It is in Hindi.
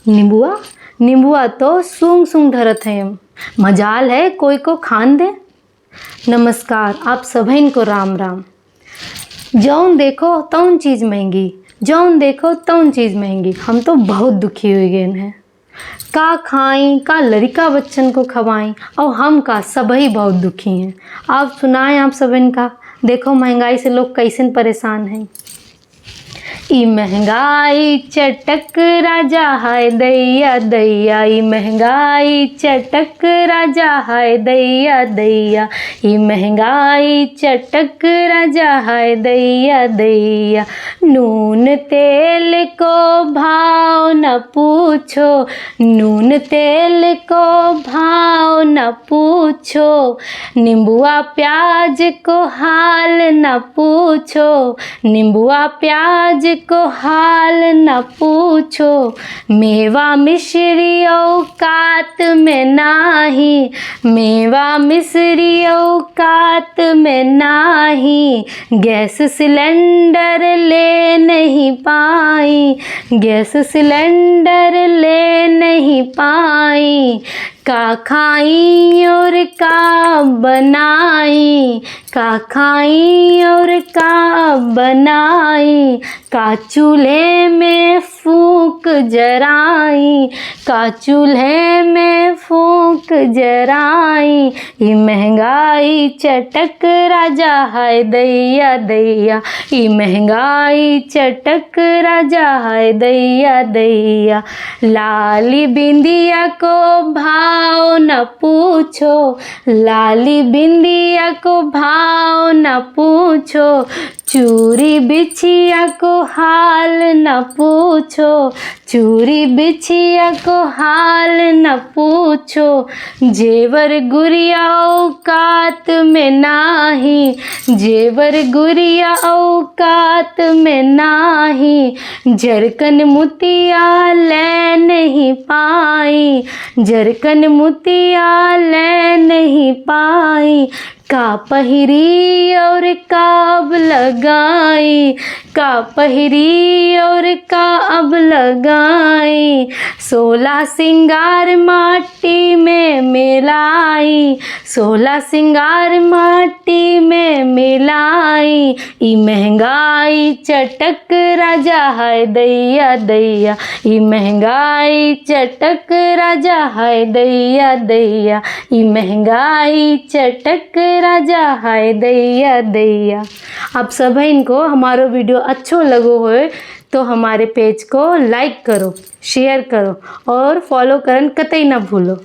नींबुआ नींबुआ तो सूंघ सूंघ धरत है, मजाल है कोई को खान दे। नमस्कार आप सभइन को राम राम। जौन देखो तौन चीज़ महंगी, जौन देखो तौन चीज़ महंगी। हम तो बहुत दुखी हो गए हैं। का खाई का लड़का बच्चन को खवाएं और हम का सभी बहुत दुखी हैं। आप सुनाएं आप सभिन का। देखो महंगाई से लोग कैसे परेशान हैं। ई महंगाई चटक राजा हाय दैया दैया, ई महंगाई चटक राजा हाय दैया दैया, ई महंगाई चटक राजा हाय दैया दैया। नून तेल को भाव न पूछो, नून तेल को भाव न पूछो, नींबुआ प्याज को हाल न पूछो, नींबुआ प्याज को हाल न पूछो। मेवा मिश्री औकात में नाही, मेवा मिश्री औकात में नाही। गैस सिलेंडर ले नहीं पाई, गैस सिलेंडर ले नहीं पाई। का खाई और का बनाई, का खाई और का बनाई। का चूल्हे में फूंक जराई, का चूल्हे में फूंक जराई। ये महंगाई चटक राजा हाय दैया दैया, ये महंगाई चटक राजा हाय दैया दैया। लाली बिंदिया को भाव न पूछो, लाली बिंदिया को भाव न पूछो। चूरी बिछिया को हाल न पूछो, चूरी बिछिया को हाल न पूछो। जेवर गुड़िया औकात में नाही, जेवर गुड़िया औकात में नाही। जरकन मुतिया ले नहीं पाई, जरकन मुतिया ले नहीं पाई। का पहिरी और का अब लगाई, का पहिरी और का अब लगाई। 16 सिंगार माटी में मिलाई, 16 सिंगार माटी में मिलाई। ई महंगाई चटक राजा हाय दैया दैया, ई महंगाई चटक राजा हाय दैया दैया, ई महंगाई चटक राजा हाय दैया दैया। आप सभी इनको हमारो वीडियो अच्छो लगो होए तो हमारे पेज को लाइक करो, शेयर करो और फॉलो करन कतई ना भूलो।